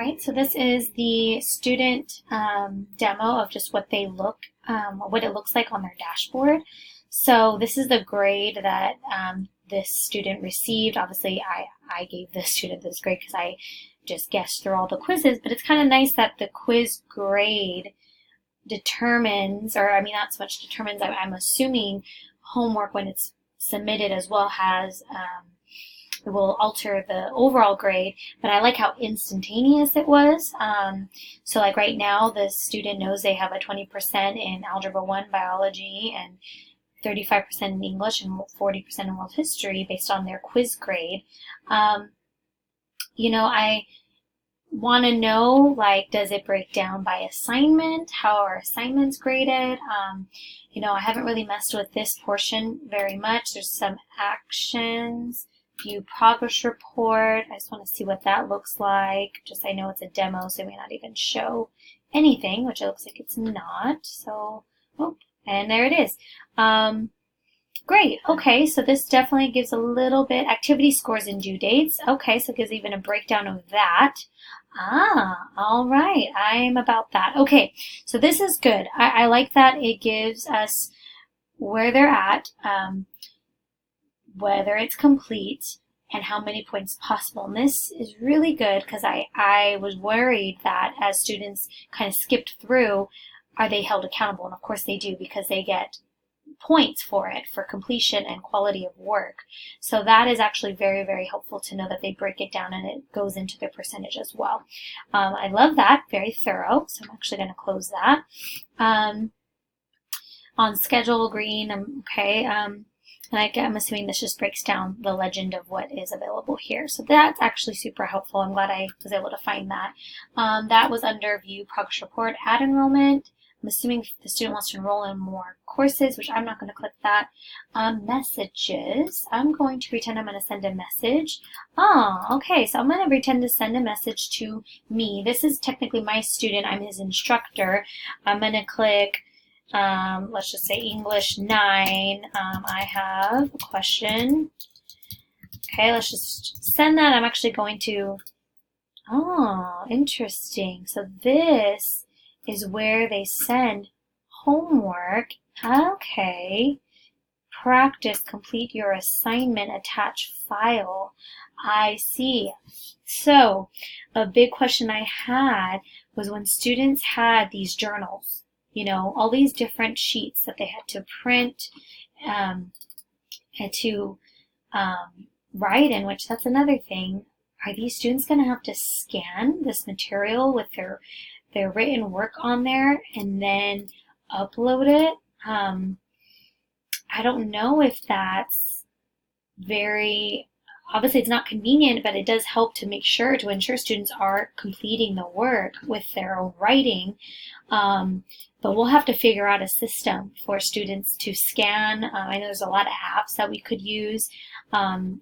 right, so this is the student demo of just what what it looks like on their dashboard. So this is the grade that this student received. Obviously, I gave this student this grade because I just guessed through all the quizzes, but it's kind of nice that the quiz grade determines, or I mean, not so much determines, I'm assuming homework when it's submitted as well it will alter the overall grade, but I like how instantaneous it was. So like right now, the student knows they have a 20% in Algebra 1 biology and 35% in English and 40% in world history based on their quiz grade. I want to know, like, does it break down by assignment? How are assignments graded? I haven't really messed with this portion very much. There's some actions. View progress report. I just want to see what that looks like. Just I know it's a demo, so it may not even show anything, which it looks like it's not. So, and there it is. Great. Okay, so this definitely gives a little bit activity scores and due dates. Okay, so it gives even a breakdown of that. All right. I'm about that. Okay, so this is good. I like that it gives us where they're at. Whether it's complete, and how many points possible. And this is really good because I was worried that as students kind of skipped through, are they held accountable? And of course they do, because they get points for it, for completion and quality of work. So that is actually very, very helpful to know that they break it down and it goes into their percentage as well. I love that, very thorough. So I'm actually going to close that. On schedule, green, okay. And I'm assuming this just breaks down the legend of what is available here. So that's actually super helpful. I'm glad I was able to find that. That was under View Progress Report, Add Enrollment. I'm assuming the student wants to enroll in more courses, which I'm not going to click that. Messages. I'm going to pretend I'm going to send a message. Okay. So I'm going to pretend to send a message to me. This is technically my student. I'm his instructor. I'm going to click let's just say English 9. I have a question. Okay, let's just send that. I'm actually going to, interesting. So this is where they send homework. Okay. Practice, complete your assignment, attach file. I see. So a big question I had was when students had these journals, all these different sheets that they had to print, had to write in, which that's another thing. Are these students going to have to scan this material with their written work on there and then upload it? I don't know if that's obviously it's not convenient, but it does help to ensure students are completing the work with their own writing. But we'll have to figure out a system for students to scan. I know there's a lot of apps that we could use from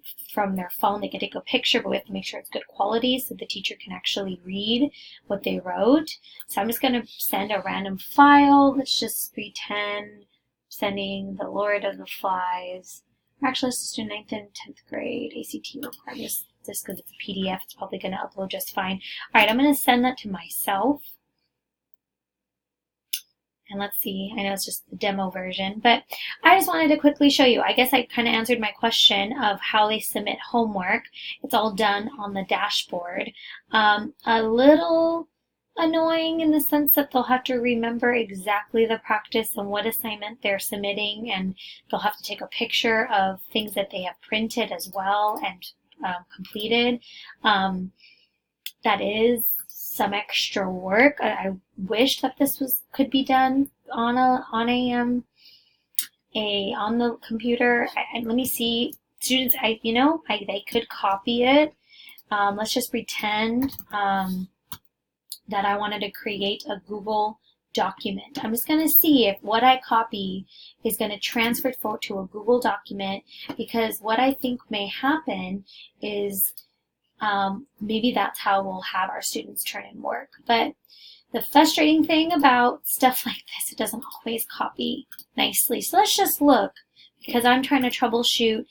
their phone. They can take a picture, but we have to make sure it's good quality so the teacher can actually read what they wrote. So I'm just going to send a random file. Let's just pretend sending The Lord of the Flies. Actually, let's just do 9th and 10th grade ACT requirements. Just because it's a PDF, it's probably going to upload just fine. All right, I'm going to send that to myself. And let's see, I know it's just the demo version, but I just wanted to quickly show you. I guess I kind of answered my question of how they submit homework. It's all done on the dashboard. A little annoying in the sense that they'll have to remember exactly the practice and what assignment they're submitting, and they'll have to take a picture of things that they have printed as well and completed. That is some extra work. I wish that this could be done on the computer. Let me see, students. They could copy it. Let's just pretend that I wanted to create a Google document. I'm just going to see if what I copy is going to transfer to a Google document, because what I think may happen is maybe that's how we'll have our students turn in work. But the frustrating thing about stuff like this, it doesn't always copy nicely. So let's just look, because I'm trying to troubleshoot,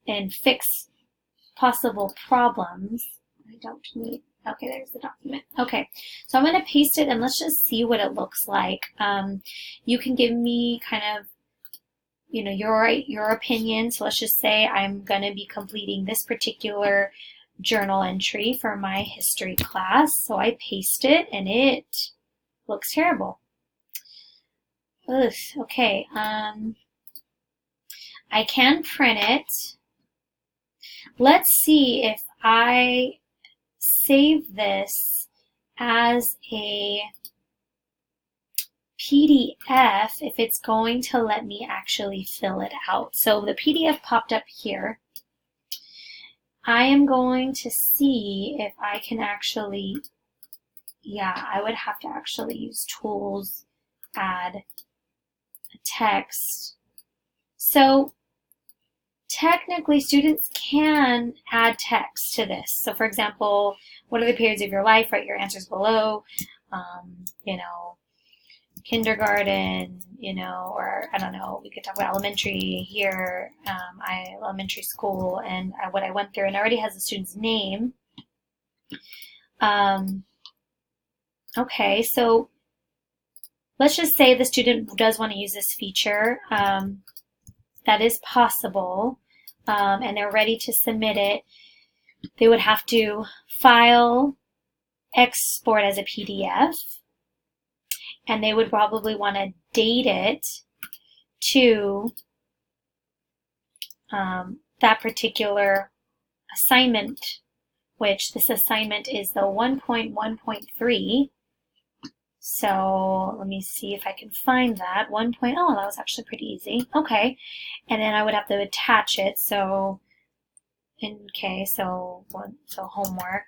and fix possible problems. I don't need, okay, there's the document. Okay, so I'm going to paste it and let's just see what it looks like. You can give me kind of, you know, your opinion. So let's just say I'm going to be completing this particular journal entry for my history class. So I paste it and it looks terrible. Ugh, okay, I can print it. Let's see if I save this as a PDF, if it's going to let me actually fill it out. So the PDF popped up here. I am going to see if I can actually, yeah, I would have to actually use tools, add a text. So technically, students can add text to this. So for example, what are the periods of your life? Write your answers below. You know, kindergarten, you know, or I don't know, we could talk about elementary here, elementary school, and what I went through, and it already has the student's name. Okay, so let's just say the student does want to use this feature. That is possible, and they're ready to submit it. They would have to file, export as a PDF, and they would probably want to date it to that particular assignment, which this assignment is the 1.1.3. So let me see if I can find that. Oh, that was actually pretty easy. Okay, and then I would have to attach it. So, okay, so homework,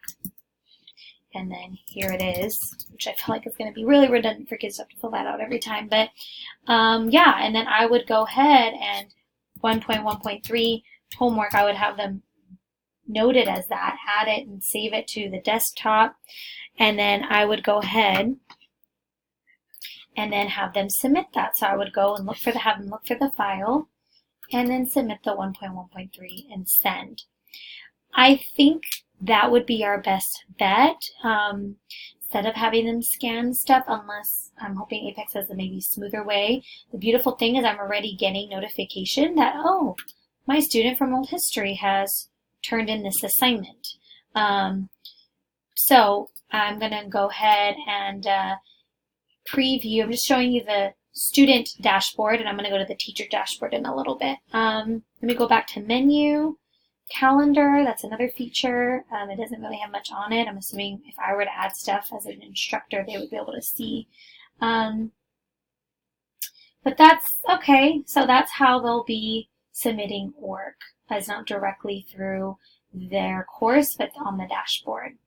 and then here it is, which I feel like is going to be really redundant for kids to have to fill that out every time. But yeah, and then I would go ahead and 1.1.3 homework, I would have them note it as that, add it and save it to the desktop, and then I would go ahead and then have them submit that. So I would go and have them look for the file, and then submit the 1.1.3 and send. I think that would be our best bet, instead of having them scan stuff, unless I'm hoping Apex has a maybe smoother way. The beautiful thing is I'm already getting notification that, oh, my student from Old History has turned in this assignment. So I'm going to go ahead and preview. I'm just showing you the student dashboard, and I'm going to go to the teacher dashboard in a little bit. Let me go back to menu, calendar. That's another feature. It doesn't really have much on it. I'm assuming if I were to add stuff as an instructor, they would be able to see. But that's okay. So that's how they'll be submitting work. It's not directly through their course, but on the dashboard.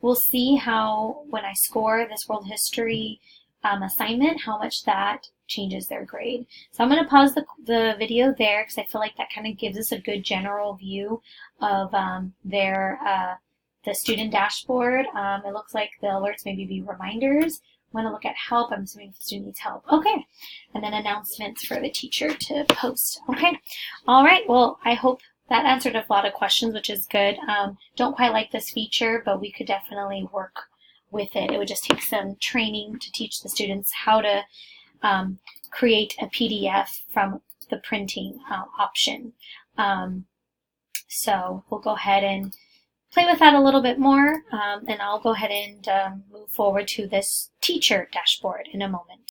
We'll see how, when I score this world history assignment, how much that changes their grade. So I'm going to pause the video there because I feel like that kind of gives us a good general view of the student dashboard. It looks like the alerts maybe be reminders. I'm going to look at help. I'm assuming the student needs help. Okay. And then announcements for the teacher to post. Okay. All right. Well, I hope that answered a lot of questions, which is good. Don't quite like this feature, but we could definitely work with it. It would just take some training to teach the students how to create a PDF from the printing option. So we'll go ahead and play with that a little bit more, and I'll go ahead and move forward to this teacher dashboard in a moment.